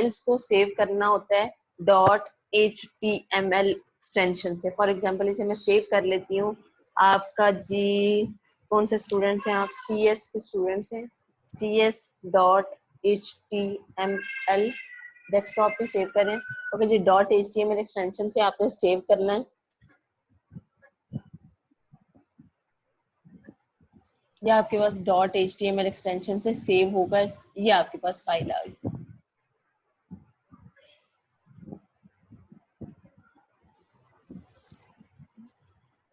Files को save करना होता है .html एक्सटेंशन से। फॉर एग्जांपल इसे मैं सेव कर लेती हूँ। आपका जी कौन से स्टूडेंट्स हैं आप? CS के स्टूडेंट्स हैं। CS.html डेस्कटॉप पे सेव करें। ओके जी, .html एक्सटेंशन से आपने सेव करना है। ये आपके पास .html एक्सटेंशन से सेव होकर ये आपके पास फाइल आ गई।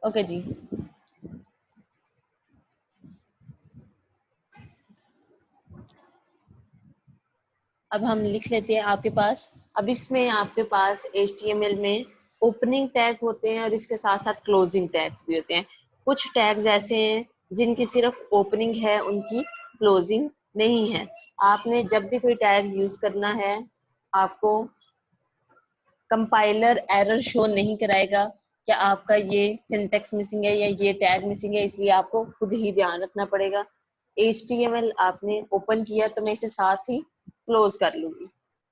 ओके जी, अब हम लिख लेते हैं आपके पास। अब इसमें आपके पास HTML में ओपनिंग टैग होते हैं और इसके साथ साथ क्लोजिंग टैग्स भी होते हैं। कुछ टैग्स ऐसे हैं जिनकी सिर्फ ओपनिंग है, उनकी क्लोजिंग नहीं है। आपने जब भी कोई टैग यूज करना है, आपको कंपाइलर एरर शो नहीं कराएगा कि आपका ये सिंटेक्स मिसिंग है या ये टैग मिसिंग है, इसलिए आपको खुद ही ध्यान रखना पड़ेगा। HTML आपने ओपन किया तो मैं इसे साथ ही क्लोज कर लूंगी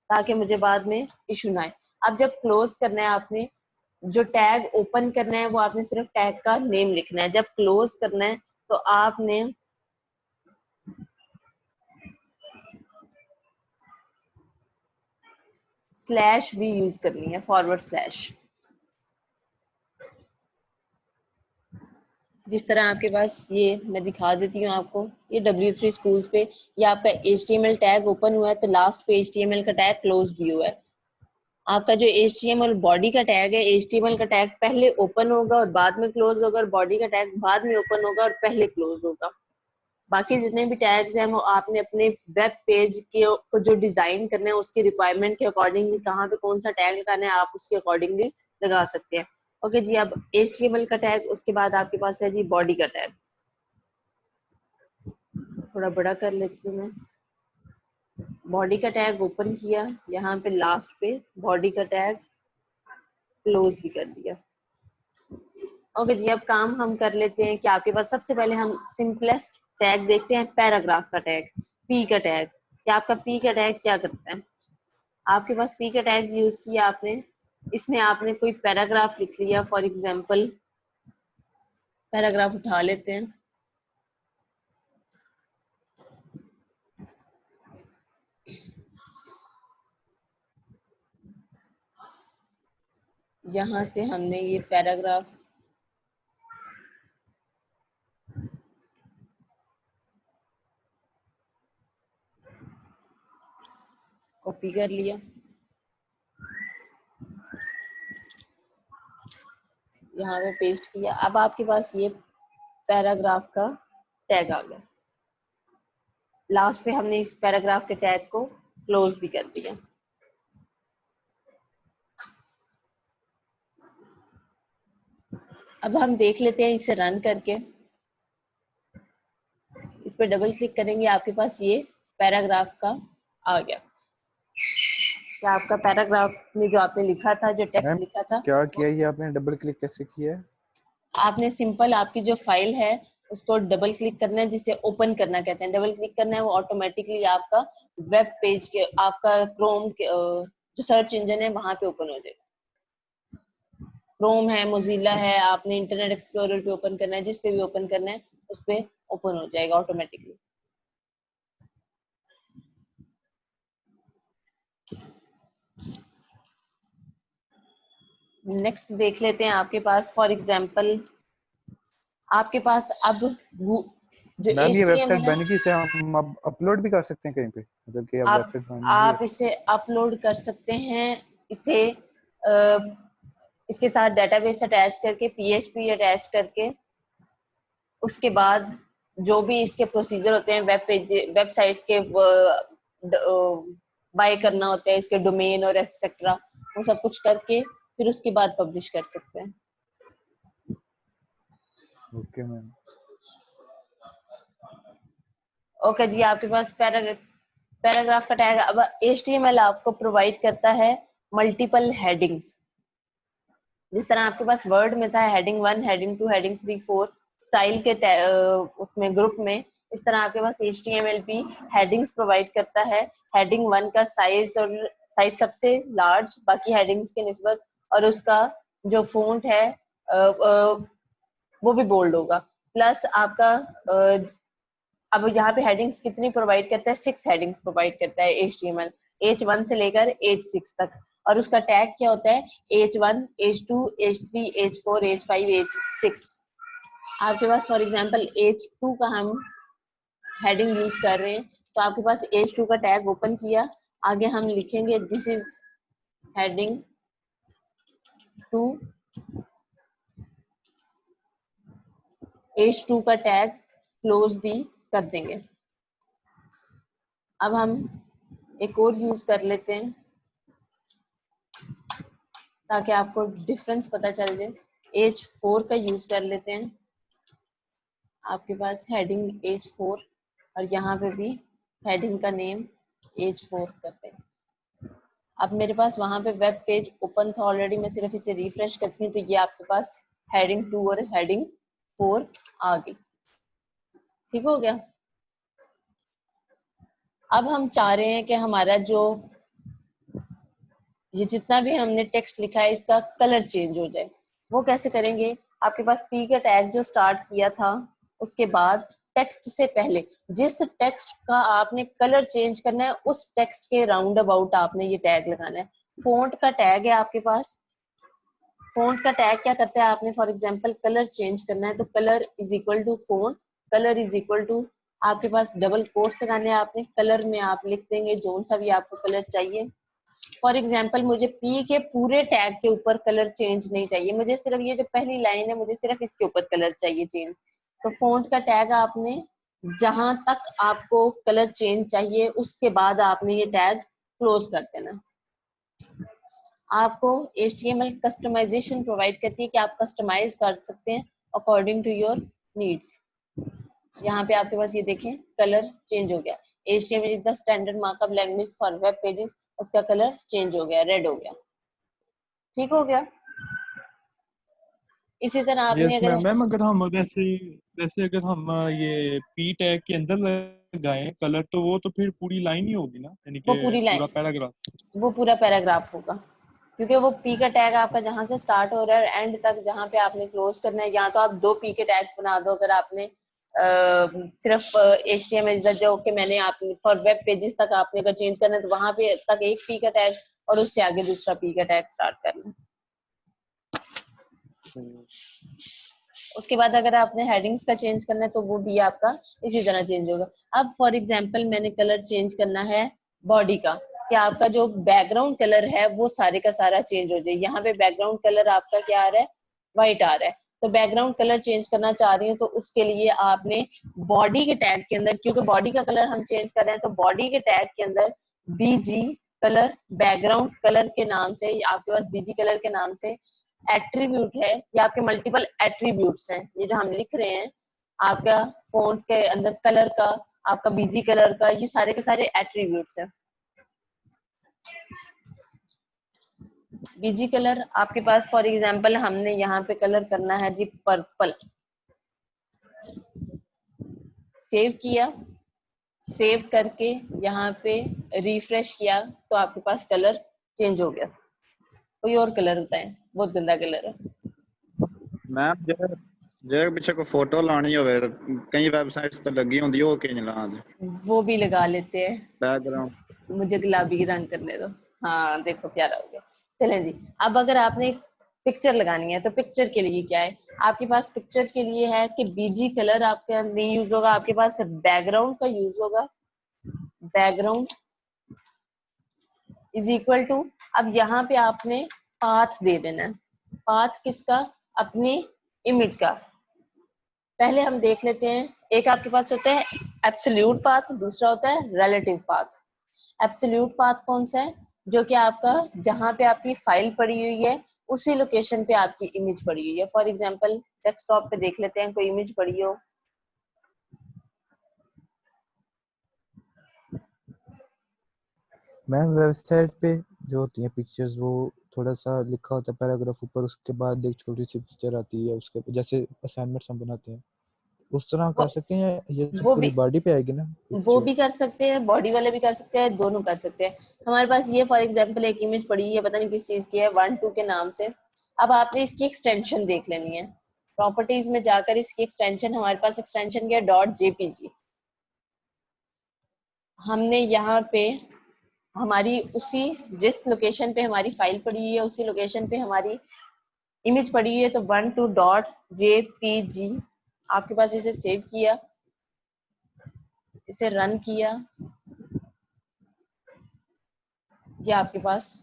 ताकि मुझे बाद में इशू ना आए। अब जब क्लोज करना है, आपने जो टैग ओपन करना है वो आपने सिर्फ टैग का नेम लिखना है। जब क्लोज करना है तो आपने स्लैश भी यूज करनी है, /। जिस तरह आपके पास ये मैं दिखा देती हूँ आपको, ये W3 स्कूल्स पे ये आपका HTML टैग ओपन हुआ है तो लास्ट पे HTML का टैग क्लोज भी हुआ है। आपका जो HTML बॉडी का टैग है, HTML का टैग पहले ओपन होगा और बाद में क्लोज होगा, और बॉडी का टैग बाद में ओपन होगा और पहले क्लोज होगा। बाकी जितने भी टैग्स हैं वो आपने अपने वेब पेज के को जो डिजाइन करना है उसकी रिक्वायरमेंट के अकॉर्डिंगली कहाँ पे कौन सा टैग लगाना है आप उसके अकॉर्डिंगली लगा सकते हैं। ओके जी, अब HTML का टैग, उसके बाद आपके पास है जी बॉडी का टैग। थोड़ा बड़ा कर लेती हूँ मैं। बॉडी का टैग ओपन किया, यहाँ पे लास्ट पे बॉडी का टैग क्लोज भी कर दिया। ओके जी, अब काम हम कर लेते हैं कि आपके पास सबसे पहले हम सिंपलेस्ट टैग देखते हैं, पैराग्राफ का टैग, P का टैग। क्या आपका P का टैग क्या करता है? आपके पास P का टैग यूज किया आपने, इसमें आपने कोई पैराग्राफ लिख लिया। फॉर एग्जांपल पैराग्राफ उठा लेते हैं। यहाँ से हमने ये पैराग्राफ कॉपी कर लिया, यहाँ पे पेस्ट किया। अब आपके पास ये पैराग्राफ का टैग आ गया। लास्ट पे हमने इस पैराग्राफ के टैग को क्लोज भी कर दिया। अब हम देख लेते हैं इसे रन करके। इस पर डबल क्लिक करेंगे, आपके पास ये पैराग्राफ का आ गया। क्या आपका पैराग्राफ में जो आपने लिखा था, जो टेक्स्ट लिखा था, क्या किया ये आपने? डबल क्लिक कैसे किया है? आपने सिंपल आपकी जो फाइल है उसको डबल क्लिक करना है, जिसे ओपन करना कहते हैं। डबल क्लिक करना है, वो ऑटोमेटिकली आपका वेब पेज के, आपका क्रोम के जो सर्च इंजन है वहां पे ओपन हो जाएगा। क्रोम है, मोजिला है, आपने इंटरनेट एक्सप्लोरर पे ओपन करना है, जिस पे भी ओपन करना है उस पे ओपन हो जाएगा ऑटोमेटिकली। नेक्स्ट देख लेते हैं आपके पास। फॉर एग्जांपल आपके पास अब जो मैम ये वेबसाइट HTML है, बन गई, इसे हम अब अपलोड भी कर सकते हैं कहीं पे? मतलब कि अब वेबसाइट बन गई है। आप इसे अपलोड कर सकते हैं। इसे इसके साथ डेटाबेस अटैच करके, PHP अटैच करके, उसके बाद जो भी इसके प्रोसीजर होते हैं वेब पेज, वेबसाइट्स के बाय करना होता है, इसके डोमेन और एक्सेट्रा, वो सब कुछ करके फिर उसके बाद पब्लिश कर सकते हैं। Okay ma'am. ओके जी, आपके पास पैराग्राफ का टैग। अब HTML आपको प्रोवाइड करता है मल्टीपल हेडिंग्स। जिस तरह आपके पास वर्ड में था हेडिंग 1, हेडिंग 2, हेडिंग 3, 4 स्टाइल के उसमें ग्रुप में, इस तरह आपके पास HTML भी हेडिंग्स प्रोवाइड करता है। हेडिंग 1 का साइज और साइज सबसे लार्ज बाकी हेडिंग्स के निस्बत, और उसका जो फॉन्ट है वो भी बोल्ड होगा। प्लस आपका अब यहाँ पे हेडिंग्स कितनी प्रोवाइड करता है, 6 हेडिंग्स प्रोवाइड करता है HTML, H1 से लेकर H6 तक। और उसका टैग क्या होता है, H1, H2, H3, H4, H5, H6। आपके पास फॉर एग्जांपल H2 का हम हेडिंग यूज कर रहे हैं, तो आपके पास H2 का टैग ओपन किया, आगे हम लिखेंगे दिस इज हेडिंग 2, H2 का टैग क्लोज भी कर देंगे। अब हम एक और यूज कर लेते हैं ताकि आपको डिफरेंस पता चल जाए। H4 का यूज कर लेते हैं, आपके पास हेडिंग H4 और यहाँ पे भी हेडिंग का नेम H4 करते हैं। अब मेरे पास वहां पे वेब पेज ओपन था ऑलरेडी, मैं सिर्फ इसे रिफ्रेश करती हूँ तो ये आपके पास हेडिंग 2 और हेडिंग 4 आ गई। ठीक हो गया। अब हम चाह रहे हैं कि हमारा जो ये जितना भी हमने टेक्स्ट लिखा है इसका कलर चेंज हो जाए। वो कैसे करेंगे, आपके पास पी का टैग जो स्टार्ट किया था उसके बाद टेक्स्ट से पहले जिस टेक्स्ट का आपने कलर चेंज करना है उस टेक्स्ट के राउंड अबाउट आपने ये टैग लगाना है। फॉन्ट का टैग है आपके पास, फॉन्ट का टैग क्या करता है, आपने फॉर एग्जांपल कलर चेंज करना है तो colour is equal to font, colour is equal to आपके पास डबल कोट्स लगाने हैं आपने, कलर में आप लिख देंगे जोन सा भी आपको कलर चाहिए। फॉर एग्जाम्पल मुझे पी के पूरे टैग के ऊपर कलर चेंज नहीं चाहिए, मुझे सिर्फ ये जो पहली लाइन है मुझे सिर्फ इसके ऊपर कलर चाहिए चेंज। तो फॉन्ट का टैग आपने जहां तक आपको कलर चेंज चाहिए उसके बाद आपने ये टैग क्लोज कर देना। आपको HTML कस्टमाइजेशन प्रोवाइड करती है कि आप कस्टमाइज कर सकते हैं अकॉर्डिंग टू योर नीड्स। यहाँ पे आपके पास ये देखें कलर चेंज हो गया, HTML is the standard markup language for web pages, उसका कलर चेंज हो गया, रेड हो गया। ठीक हो गया। इसी तरह आपने यस अगर मैम। अगर हम वैसे वैसे अगर हम ये पी टैग के अंदर लगाएं कलर, तो वो तो फिर पूरी लाइन ही होगी ना, यानी वो कि पूरी पूरा लाइन, पैराग्राफ। वो पूरा पैराग्राफ होगा, क्योंकि वो पी का टैग आपका जहां से स्टार्ट हो रहा है एंड तक जहां पे आपने क्लोज करना है, या तो आप 2 पी के टैग बना दो अगर आपने सिर्फ HTML जो कि मैंने आप फॉर वेब पेजेस तक आपने अगर चेंज करना है तो वहां पे तक एक पी का टैग और उससे आगे दूसरा पी का टैग स्टार्ट करना है। उसके बाद अगर आपने हेडिंग्स का चेंज करना है तो वो भी आपका इसी तरह चेंज होगा। अब फॉर एग्जांपल मैंने कलर चेंज करना है बॉडी का, कि आपका जो बैकग्राउंड कलर है वो सारे का सारा चेंज हो जाए। यहाँ पे बैकग्राउंड कलर आपका क्या आ रहा है, व्हाइट आ रहा है, तो बैकग्राउंड कलर चेंज करना चाह रही हूँ तो उसके लिए आपने बॉडी के टैग के अंदर, क्योंकि बॉडी का कलर हम चेंज कर रहे हैं, तो बॉडी के टैग के अंदर BG कलर बैकग्राउंड कलर के नाम से, आपके पास BG कलर के नाम से एट्रीब्यूट है, ये आपके मल्टीपल एट्रीब्यूट्स हैं, ये जो हम लिख रहे हैं आपका फॉन्ट के अंदर कलर का, आपका बीजी कलर का, ये सारे के सारे एट्रीब्यूट्स हैं। बीजी कलर आपके पास फॉर एग्जांपल हमने यहाँ पे कलर करना है जी पर्पल, सेव किया, सेव करके यहाँ पे रिफ्रेश किया तो आपके पास कलर चेंज हो गया। कोई और कलर होता है, बहुत गंदा कलर है। मैम जे पीछे को फोटो लानी होवे कई वेबसाइट्स तो लगी होंदी है, वो किंज ला दे? वो भी लगा लेते हैं, बैकग्राउंड मुझे गुलाबी रंग करने दो। हाँ देखो प्यारा हो गया। चलें जी, अब अगर आपने एक पिक्चर लगानी है तो पिक्चर के लिए क्या है, आपके पास पिक्चर के लिए है कि बीजी कलर आपके नहीं यूज होगा, आपके पास बैकग्राउंड का यूज होगा। बैकग्राउंड इज इक्वल टू, अब यहाँ पे आपने पाथ दे देना है। पाथ किसका, अपनी इमेज का। पहले हम देख लेते हैं, एक आपके पास होता है एब्सोल्यूट पाथ, दूसरा होता है रिलेटिव पाथ। एब्सोल्यूट पाथ कौन सा है, जो कि आपका जहां पे आपकी फाइल पड़ी हुई है उसी लोकेशन पे आपकी इमेज पड़ी हुई है। फॉर एग्जांपल डेस्कटॉप पे देख लेते हैं कोई इमेज पड़ी हो, मैम वेबसाइट पे जो होती है पिक्चर्स वो थोड़ा सा लिखा होता है पैराग्राफ ऊपर, उसके बाद एक छोटी सी पिक्चर आती है उसके जैसे असाइनमेंट्स हम बनाते हैं उस तरह कर सकते हैं या ये तो वो पूरी भी बॉडी पे आएगी ना वो पिक्चर? भी कर सकते हैं, बॉडी वाले भी कर सकते हैं, दोनों कर सकते हैं। हमारे पास ये फॉर एग्जांपल एक इमेज पड़ी है, पता नहीं किस चीज की है, 1 2 के नाम से। अब आपने इसकी एक्सटेंशन देख लेनी है। प्रॉपर्टीज में जाकर इसकी एक्सटेंशन, हमारे पास एक्सटेंशन क्या है, .jpg। हमने यहाँ पे हमारी उसी जिस लोकेशन पे हमारी फाइल पड़ी हुई है उसी लोकेशन पे हमारी इमेज पड़ी हुई है, तो 12.jpg आपके पास इसे सेव किया, इसे रन किया, ये आपके पास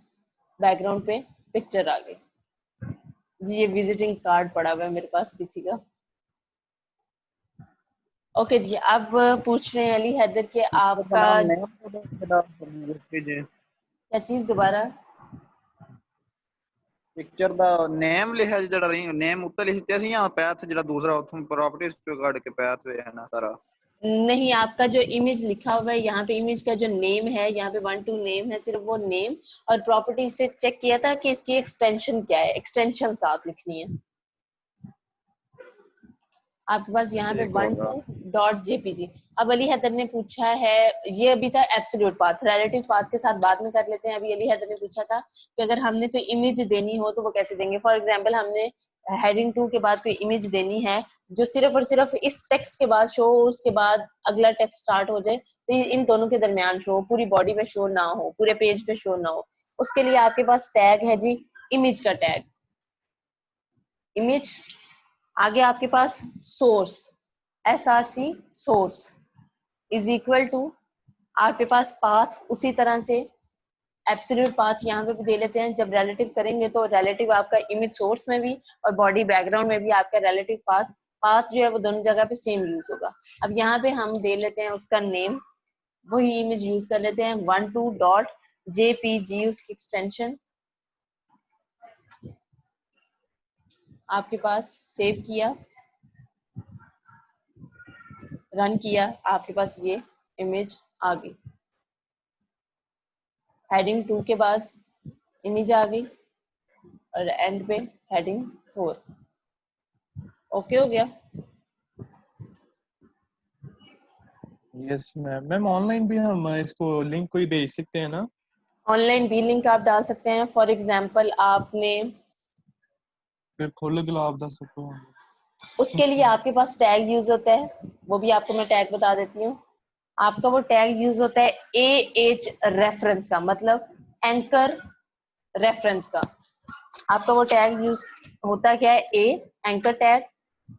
बैकग्राउंड पे पिक्चर आ गई जी। ये विजिटिंग कार्ड पड़ा हुआ है मेरे पास किसी का। ओके जी, अब पूछ रहे हैं अली हैदर के आपका नाम नहीं कीजिए क्या चीज दोबारा? ਪਿਕਚਰ ਦਾ ਨੇਮ ਲਿਖਿਆ ਜਿਹੜਾ ਨੇਮ ਉੱਤੇ ਲਿਖਿਆ ਸੀ ਜਾਂ ਪੈਥ ਜਿਹੜਾ ਦੂਸਰਾ ਉੱਥੋਂ ਪ੍ਰੋਪਰਟੀਜ਼ ਤੋਂ ਕੱਢ ਕੇ ਪੈਥ ਵੇ ਹੈ ਨਾ ਸਾਰਾ? नहीं, आपका जो इमेज लिखा हुआ है यहाँ पे, इमेज का जो नेम है यहाँ पे 1 2 नेम है, सिर्फ वो नेम और प्रॉपर्टी से चेक किया था कि इसकी एक्सटेंशन क्या है, एक्सटेंशन साथ लिखनी है आपके पास यहाँ पे ठीक 1 होगा 2.jpg। अब अली हैदर ने पूछा है, ये अभी था एब्सोल्यूट पाथ, रिलेटिव पाथ के साथ बाद में कर लेते हैं। अभी अली हैदर ने पूछा था कि अगर हमने कोई इमेज देनी हो तो वो कैसे देंगे। फॉर एग्जांपल हमने हेडिंग 2 के बाद कोई इमेज देनी है जो सिर्फ और सिर्फ इस टेक्स्ट के बाद शो हो, उसके बाद अगला टेक्स्ट स्टार्ट हो जाए, तो इन दोनों के दरमियान शो हो, पूरी बॉडी पे शो ना हो, पूरे पेज पे शो ना हो। उसके लिए आपके पास टैग है जी, इमेज का टैग, इमेज। आगे आपके पास source, src source is equal to आपके पास पाथ, उसी तरह से एब्सोल्यूट पाथ यहाँ पे भी दे लेते हैं। जब रिलेटिव करेंगे तो रिलेटिव आपका इमेज सोर्स में भी और बॉडी बैकग्राउंड में भी आपका रिलेटिव पाथ, पाथ जो है वो दोनों जगह पे सेम यूज होगा। अब यहाँ पे हम दे लेते हैं उसका नेम, वही इमेज यूज कर लेते हैं 1 2.jpg उसकी एक्सटेंशन। आपके पास सेव किया, रन किया, आपके पास ये इमेज आ गई। हेडिंग 2 के बाद इमेज आ गई और एंड पे हेडिंग 4। ओके हो गया? Yes ma'am. मैम ऑनलाइन भी हम इसको लिंक कोई भेज सकते हैं ना? ऑनलाइन भी लिंक आप डाल सकते हैं। फॉर एग्जांपल आपने, फिर खोल के आप दस सकते हो। उसके लिए आपके पास टैग यूज होता है, वो भी आपको मैं टैग बता देती हूँ। आपका वो टैग यूज होता है AH रेफरेंस का, मतलब एंकर रेफरेंस का। आपका वो टैग यूज होता क्या है, anchor tag,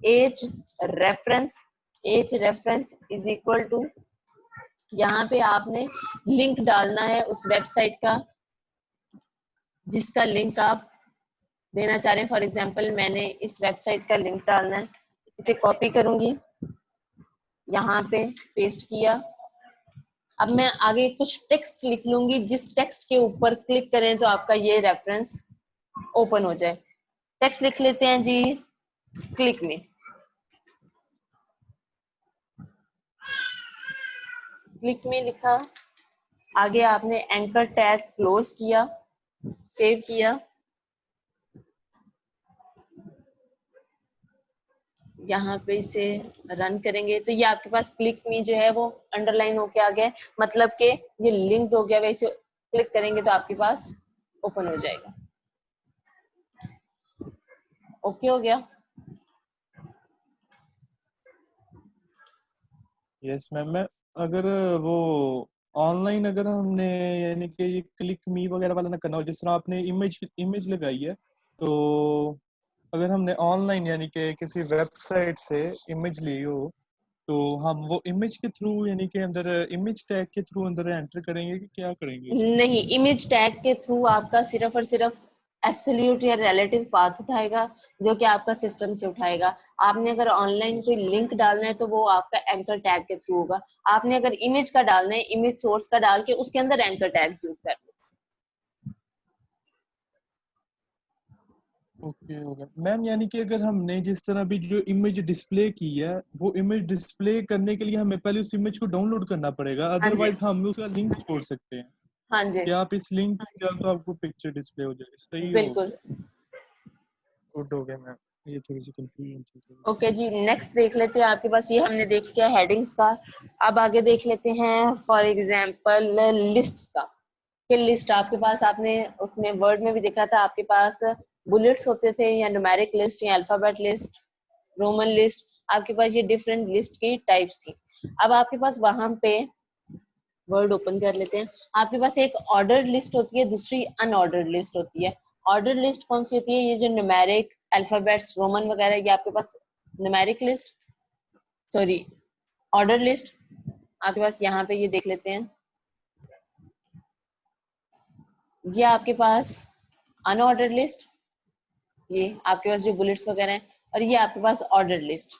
as reference, as reference is equal to, यहाँ पे आपने लिंक डालना है उस वेबसाइट का जिसका लिंक आप देना चाह रहे हैं। फॉर एग्जांपल मैंने इस वेबसाइट का लिंक डालना है, इसे कॉपी करूंगी, यहाँ पे पेस्ट किया। अब मैं आगे कुछ टेक्स्ट लिख लूंगी, जिस टेक्स्ट के ऊपर क्लिक करें तो आपका ये रेफरेंस ओपन हो जाए। टेक्स्ट लिख लेते हैं जी, क्लिक में, क्लिक में लिखा। आगे आपने एंकर टैग क्लोज किया, सेव किया, यहाँ पे इसे रन करेंगे तो ये आपके पास क्लिक में जो है वो अंडरलाइन होके आ गया, मतलब कि ये लिंक्ड हो गया। वैसे क्लिक करेंगे तो आपके पास ओपन हो जाएगा। ओके हो गया? Yes ma'am. मैं अगर वो ऑनलाइन अगर हमने यानी कि ये क्लिक मी वगैरह वाला ना करना हो, जिस तरह आपने इमेज लगाई है, तो अगर हमने ऑनलाइन यानी कि किसी वेबसाइट से इमेज ली हो तो हम वो इमेज के थ्रू यानी कि अंदर इमेज टैग के थ्रू अंदर एंटर करेंगे कि क्या करेंगे इसमें? नहीं, इमेज टैग के थ्रू आपका सिर्फ और सिर्फ एब्सोल्यूट या रिलेटिव पाथ उठाएगा, जो कि आपका सिस्टम से उठाएगा। आपने अगर ऑनलाइन कोई लिंक डालना है तो वो आपका एंकर टैग के थ्रू होगा। आपने अगर इमेज का डालना है, इमेज सोर्स का डाल के उसके अंदर एंकर टैग यूज कर लो। Okay okay ma'am. यानी कि अगर हमने जिस तरह भी जो इमेज डिस्प्ले की है, वो इमेज डिस्प्ले करने के लिए हमें पहले उस इमेज को डाउनलोड करना पड़ेगा, हाँ जी, अदरवाइज हम उसका लिंक छोड़ सकते हैं हाँ जी, कि आप इस लिंक पे जाओ तो आपको पिक्चर डिस्प्ले हो जाएगी। सही हो बिल्कुल। गया, गुड हो गया मैम। ये थोड़ी सी कंफ्यूजन थी। ओके जी, नेक्स्ट देख लेते हैं। आपके पास ये हमने देख लिया हेडिंग्स का। अब आगे देख लेते हैं फॉर एग्जांपल लिस्ट्स का। फिर लिस्ट आपके पास, आपने उसमें वर्ड में भी देखा था, आपके पास बुलेट्स होते थे या न्यूमेरिक लिस्ट या अल्फाबेट लिस्ट, रोमन लिस्ट। आपके पास ये डिफरेंट लिस्ट की टाइप्स थी। अब आपके पास वहां पे वर्ड ओपन कर लेते हैं। आपके पास एक ऑर्डर्ड लिस्ट होती है, दूसरी अनऑर्डर्ड लिस्ट होती है। ऑर्डर्ड लिस्ट कौन सी होती है? ये जो न्यूमेरिक, अल्फाबेट्स, रोमन वगैरह, ये आपके पास numeric list, sorry ordered list. आपके पास यहाँ पे ये देख लेते हैं, ये आपके पास अनऑर्डर्ड लिस्ट, ये आपके पास जो बुलेट्स वगैरह हैं, और ये आपके पास ऑर्डर्ड लिस्ट।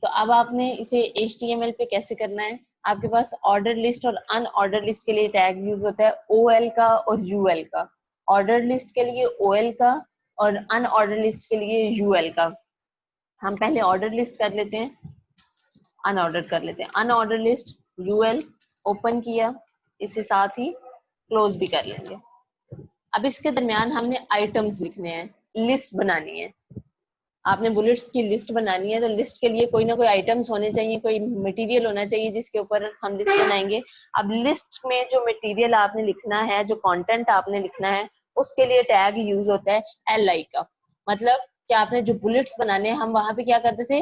तो अब आपने इसे HTML पे कैसे करना है? आपके पास ऑर्डर लिस्ट और अनऑर्डर लिस्ट के लिए टैग यूज होता है OL का और UL का। ऑर्डर लिस्ट के लिए OL का और अनऑर्डर लिस्ट के लिए UL का। हम पहले ऑर्डर लिस्ट कर लेते हैं, अनऑर्डर कर लेते हैं। अनऑर्डर लिस्ट UL ओपन किया, इसके साथ ही क्लोज भी कर लेंगे। अब इसके दरमियान हमने आइटम्स लिखने हैं, लिस्ट बनानी है। आपने बुलेट्स की लिस्ट बनानी है, तो लिस्ट के लिए कोई ना कोई आइटम्स होने चाहिए, कोई मटेरियल होना चाहिए जिसके ऊपर हम लिस्ट बनाएंगे। अब लिस्ट में जो मटेरियल आपने लिखना है, जो कंटेंट आपने लिखना है, उसके लिए टैग यूज होता है LI का। मतलब कि आपने जो बुलेट्स बनाने हैं, हम वहां पे क्या करते थे,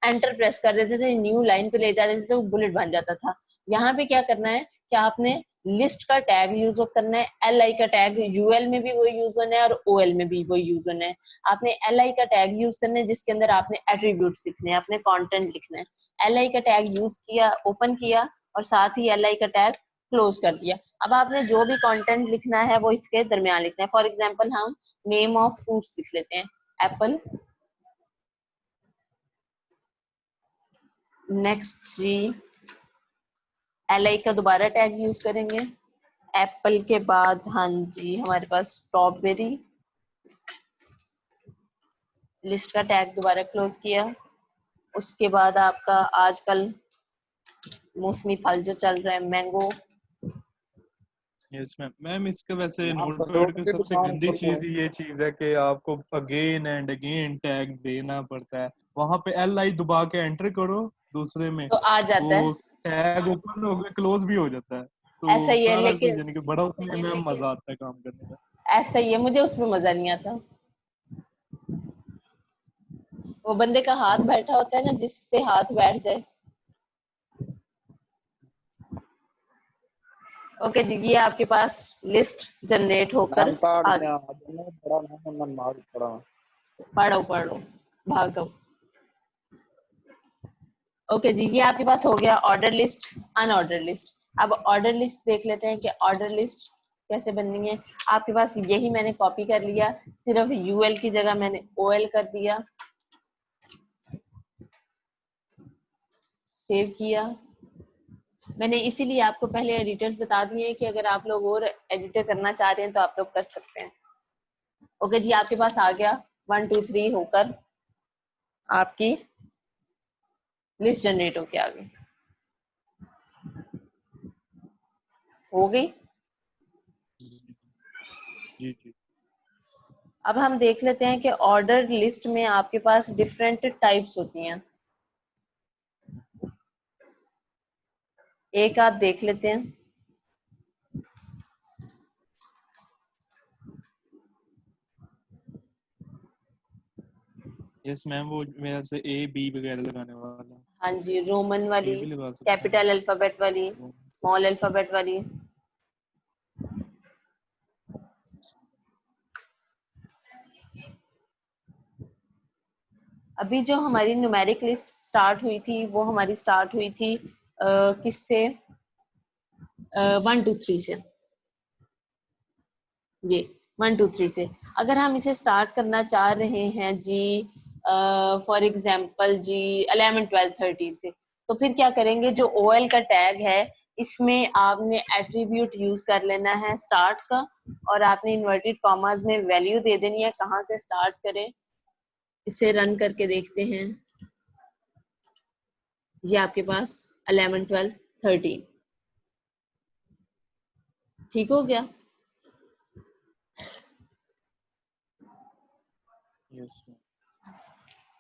एंटर प्रेस कर देते थे, न्यू लाइन पे ले जा देते थे, तो बुलेट बन जाता था। यहाँ पे क्या करना है कि आपने लिस्ट का टैग यूज करना है, LI का टैग UL में भी वो यूज होना है और OL में भी वो यूज होना है। आपने LI का टैग यूज करना है जिसके अंदर आपने एट्रीब्यूट्स लिखने हैं, अपने कंटेंट लिखना है। LI का टैग यूज किया, ओपन किया, और साथ ही LI का टैग क्लोज कर दिया। अब आपने जो भी कंटेंट लिखना है वो इसके दरमियान लिखना है। फॉर एग्जांपल हम नेम ऑफ फ्रूट्स लिख लेते हैं, एप्पल। नेक्स्ट जी, LI का दोबारा टैग यूज करेंगे, एप्पल के बाद हाँ जी हमारे पास स्ट्रॉबेरी। लिस्ट का टैग दोबारा क्लोज किया। उसके बाद आपका आजकल मौसमी फल जो चल रहा है, मैंगो। Yes ma'am. मैम इसके वैसे आप नोटपैड की करोगे सबसे दुकान गंदी पर चीज ये चीज है कि आपको अगेन एंड अगेन टैग देना पड़ता है। वहां पे LI दबा के एंटर करो, दूसरे में तो आ जाता वो है, टैग ओपन हो गया, क्लोज भी हो जाता है। ऐसा तो ही है सारा लेकिन, यानी कि बड़ा उसमें मैम मजा आता है काम करने का। ऐसा ही है, मुझे उसमें मजा नहीं आता। वो बंदे का हाथ हाँ बैठा होता है ना, जिस पे हाथ बैठ जाए। ओके जी, ये आपके पास लिस्ट जनरेट होकर नाम ताड़ आ में गई। आ जाने बड़ा नाम मन मार पड़ा। पढ़ो पढ़ो, भागो। ओके जी, ये आपके पास हो गया ऑर्डर लिस्ट, अनऑर्डर लिस्ट। अब ऑर्डर लिस्ट देख लेते हैं कि ऑर्डर लिस्ट कैसे बननी है। आपके पास यही मैंने कॉपी कर लिया, सिर्फ UL की जगह मैंने OL कर दिया, सेव किया। मैंने इसीलिए आपको पहले एडिटर्स बता दिए हैं कि अगर आप लोग और एडिटर करना चाह रहे हैं तो आप लोग कर सकते हैं। ओके जी, आपके पास आ गया 1 2 3 होकर आपकी लिस्ट जनरेट होके आ गई, हो गई। जी जी। अब हम देख लेते हैं कि ऑर्डर लिस्ट में आपके पास डिफरेंट टाइप्स होती हैं। एक आप देख लेते हैं, यस मैम, वो मेरे से A B वगैरह लगाने वाला। हाँ जी, रोमन A वाली, भी लगा सकते हैं। कैपिटल अल्फाबेट वाली, स्मॉल अल्फाबेट वाली। अभी जो हमारी न्यूमेरिक लिस्ट स्टार्ट हुई थी, वो हमारी स्टार्ट हुई थी किससे? 1 2 3 से। ये 1 2 3 से अगर हम इसे स्टार्ट करना चाह रहे हैं जी, फॉर एग्जांपल जी 11 12 13 से, तो फिर क्या करेंगे? जो OL का टैग है, इसमें आपने एट्रीब्यूट यूज कर लेना है स्टार्ट का, और आपने इन्वर्टेड कॉमास में वैल्यू दे देनी है कहाँ से स्टार्ट करें। इसे रन करके देखते हैं, ये आपके पास 11 12 13 ठीक हो गया। Yes ma'am.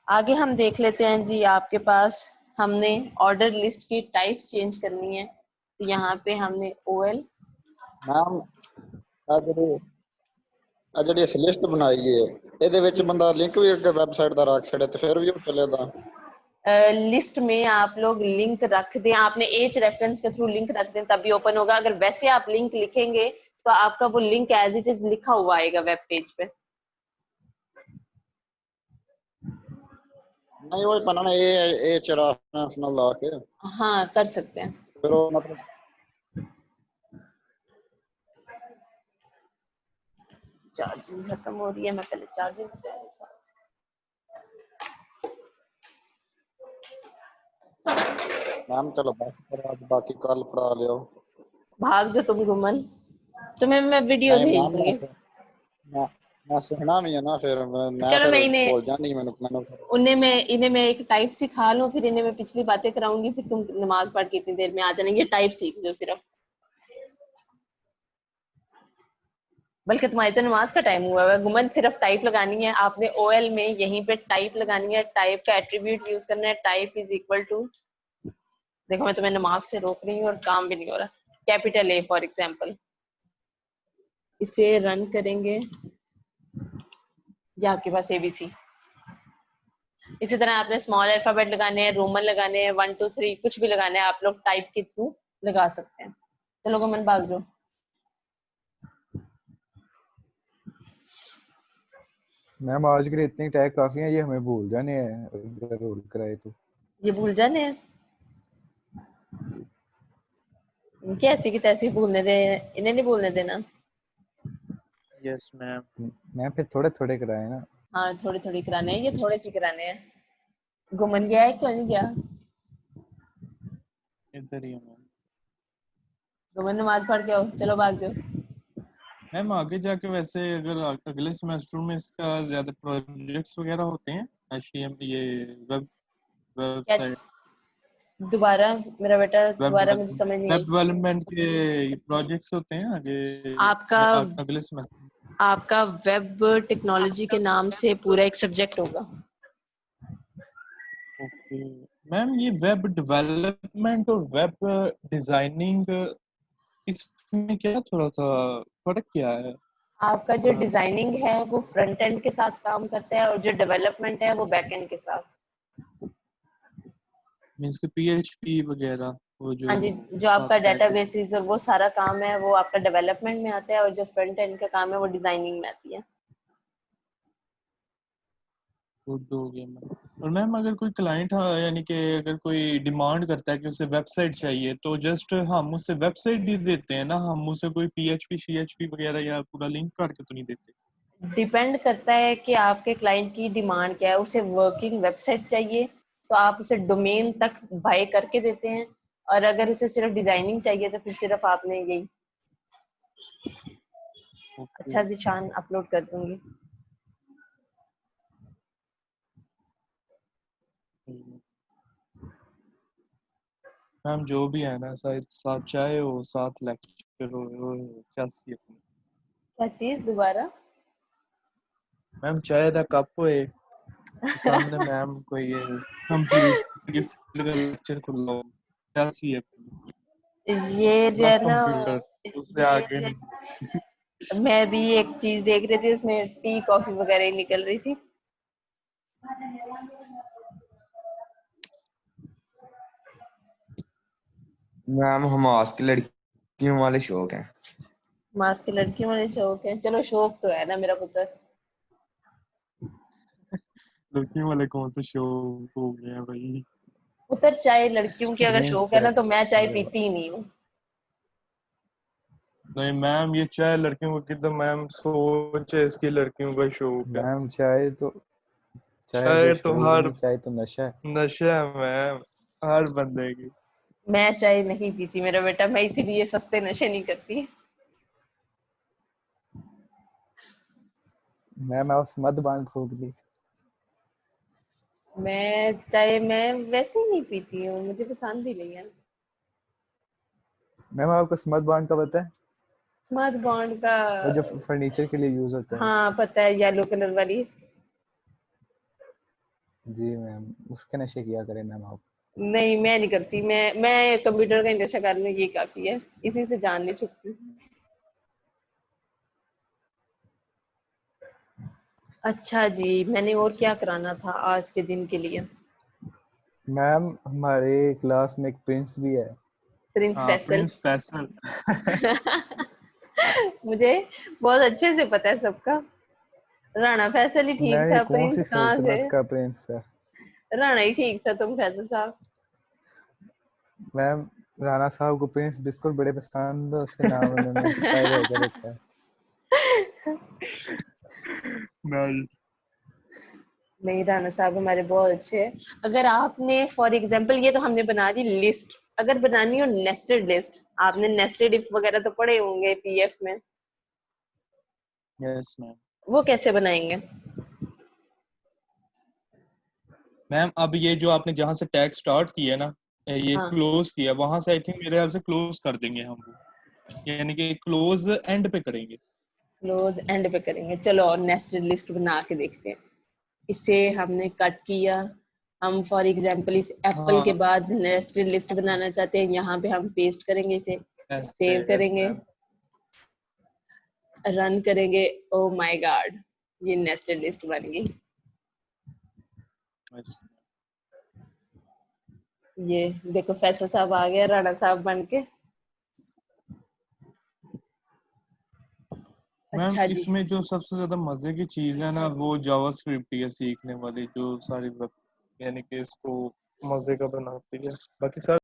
आगे हम देख लेते हैं जी, आपके पास हमने ऑर्डर लिस्ट की टाइप चेंज करनी है, तो यहाँ पे हमने OL मैम ਆ ਜਿਹੜੀ ਇਸ ਲਿਸਟ ਬਣਾਈ ਹੈ ਇਹਦੇ ਵਿੱਚ ਬੰਦਾ ਲਿੰਕ ਵੀ ਅੱਗੇ ਵੈਬਸਾਈਟ ਦਾ ਰੱਖ ਛੜੇ ਤੇ ਫਿਰ ਵੀ ਉਹ ਚੱਲੇਗਾ। लिस्ट में आप लोग लिंक रख दें, आपने एच रेफरेंस के थ्रू लिंक रख दें तभी ओपन होगा। अगर वैसे आप लिंक लिखेंगे तो आपका वो लिंक एज इट इज लिखा हुआ आएगा वेब पेज पे। नहीं वो बनाना ये चरा रेफरेंस ना ला के हाँ कर सकते हैं। फिर वो मतलब चार्जिंग खत्म हो रही है, मैं पहले चार्जिंग मैम चलो बाकी कल पढ़ा लियो। भाग जो तुम गुमन, तुम्हें मैं वीडियो नहीं भेज मैम दूंगी। मैं सीखना भी है ना फिर मैं चलो फिर मैं इन्हें भूल जानी मैंने इन्हें मैं एक टाइप सिखा लूं, फिर इन्हें मैं पिछली बातें कराऊंगी, फिर तुम नमाज पढ़ के इतनी देर में आ जाना। ये टाइप सीख जो सिर्फ, बल्कि तुम्हारी तो नमाज का टाइम हुआ है गुमन। सिर्फ टाइप लगानी है आपने OL में, यहीं पे टाइप लगानी है, टाइप का एट्रीब्यूट यूज करना है, टाइप इज इक्वल टू, देखो मैं तुम्हें नमाज से रोक रही हूँ और काम भी नहीं हो रहा, कैपिटल A फॉर एग्जाम्पल। इसे रन करेंगे, या आपके पास ABC। इसी तरह आपने स्मॉल अल्फाबेट लगाने हैं, रोमन लगाने हैं, 1 2 3 कुछ भी लगाने हैं, आप लोग टाइप के थ्रू लगा सकते हैं। चलो गुमन भाग जाओ। मैम आज के लिए इतने टैग काफी हैं, ये हमें भूल जाने हैं अगर रोल कराए तो। ये भूल जाने हैं, इनके ऐसी की तैसी भूलने दे, इन्हें नहीं भूलने देना। Yes ma'am. मैम फिर थोड़े थोड़े कराए ना। हाँ थोड़ी थोड़ी कराने हैं, ये थोड़े से कराने हैं। गुमन गया है क्यों नहीं गया? इधर ही हूँ मैम। गुमन नमाज पढ़ के आओ, चलो भाग जाओ। मैम आगे जाके वैसे अगर अगले सेमेस्टर में इसका ज्यादा प्रोजेक्ट्स वगैरह होते हैं HTML ये वेब क्या वेबसाइट दोबारा मेरा बेटा, वेब दोबारा मुझे समझ नहीं आई। डेवलपमेंट के प्रोजेक्ट्स होते हैं आगे आपका अगले सेमेस्टर। आपका वेब टेक्नोलॉजी के नाम से पूरा एक सब्जेक्ट होगा। ओके मैम, ये वेब डेवलपमेंट और वेब डिजाइनिंग इसमें क्या थोड़ा सा फर्क क्या है? आपका जो डिजाइनिंग है वो फ्रंट एंड के साथ काम करता है, और जो डेवलपमेंट है वो बैक एंड के साथ। मींस के PHP वगैरह वो जो हाँ जी, जो आपका आप बैक डेटाबेसेस और वो सारा काम है वो आपका डेवलपमेंट में आता है, और जो फ्रंट एंड का काम है वो डिजाइनिंग में आती है। गुड हो गया मैम। और मैम अगर कोई क्लाइंट यानी कि अगर कोई डिमांड करता है कि उसे वेबसाइट चाहिए तो जस्ट हम उसे वेबसाइट ही देते हैं ना, हम उसे कोई PHP CHP वगैरह या पूरा लिंक करके तो नहीं देते? डिपेंड करता है कि आपके क्लाइंट की डिमांड क्या है। उसे वर्किंग वेबसाइट चाहिए तो आप उसे डोमेन तक बाय करके देते हैं, और अगर उसे सिर्फ डिजाइनिंग चाहिए तो फिर सिर्फ आपने यही। ओके अच्छा जिशान अपलोड कर दूंगी। मैम जो भी है ना, साथ चाहे हो साथ लेक्चर हो क्या सी अपनी। क्या चीज दोबारा? मैम चाय का कप होए सामने मैम कोई ये कंप्यूटर की फील्ड का लेक्चर खुला हो क्या सी है ये जो बस है ना, कंप्यूटर उससे आगे नहीं। मैं भी एक चीज देख रही थी, उसमें टी कॉफी वगैरह ही निकल रही थी। मैम हम आज की लड़कियों वाले शौक हैं। मास की लड़कियों वाले शौक है, चलो शौक तो है ना मेरा पुत्र। लड़कियों वाले कौन से शो हो गए हैं भाई? पुत्र चाय लड़कियों के अगर ड्रिंक्स शौक है का ना, तो मैं चाय पीती ही नहीं हूँ। नहीं मैम, ये चाय लड़कियों को कितना मैम सोच है इसकी, लड़कियों का शौक है। मैम चाय चाय तो शौक हर नहीं, चाय तो नशा है। नशा है मैम, हर बंदे की। मैं चाय नहीं पीती मेरा बेटा, मैं इसीलिए सस्ते नशे नहीं करती। मैम आप मद्यपान ठोक दी। मैं वैसे ही नहीं पीती हूँ, मुझे पसंद ही नहीं है। मैम आपको मद्यपान का पता है? स्मार्ट बॉन्ड का? वो जो फर्नीचर के लिए यूज होता है। हाँ पता है, येलो कलर वाली। जी मैम, उसके नशे किया करें मैम आप। नहीं, मैं नहीं करती। मैं कंप्यूटर का नशा करने की काफी है, इसी से जान नहीं छुपती। अच्छा जी, मैंने और क्या कराना था आज के दिन के लिए? मैम हमारे क्लास में एक प्रिंस भी है। प्रिंस हाँ, फैसल। प्रिंस फैसल। मुझे बहुत अच्छे से पता है सबका। राणा फैसल ही ठीक मैम ये था, कौन सी प्रिंस कहाँ से? सल्तनत का प्रिंस है? राणा ही ठीक था, तुम फैसल साहब। मैम राणा साहब को प्रिंस बिस्कुट बड़े पसंद है, उससे नाम उन्होंने इंस्पायर होकर रखा है। नाइस। नहीं, राणा साहब हमारे बहुत अच्छे हैं। अगर आपने फॉर एग्जांपल, ये तो हमने बना दी लिस्ट, अगर बनानी हो नेस्टेड लिस्ट, आपने नेस्टेड इफ वगैरह तो पढ़े होंगे पीएफ में, यस मैम। वो कैसे बनाएंगे? मैम अब ये जो आपने जहाँ से टैग स्टार्ट किया ना, ये हाँ, क्लोज किया, वहां से आई थिंक मेरे ख्याल से क्लोज कर देंगे हम वो, यानी कि क्लोज एंड पे करेंगे। क्लोज एंड पे करेंगे। चलो और नेस्टेड लिस्ट बना के देखते हैं। इसे हमने कट किया। हम फॉर एग्जांपल इस एप्पल के हाँ, बाद नेस्टेड लिस्ट बनाना चाहते हैं, यहाँ पे हम पेस्ट करेंगे, इसे ऐसे, सेव यस करेंगे, मैम। रन करेंगे। ओ माय गॉड, ये नेस्टेड लिस्ट बन गई। यस। ये देखो, फैसल साहब आ गया राणा साहब बन के। मैम अच्छा जी। इसमें जो सबसे ज्यादा मजे की चीज है ना, वो जावास्क्रिप्ट ही है सीखने वाली, जो सारी यानी कि इसको मजे का बनाती है। बाकी सब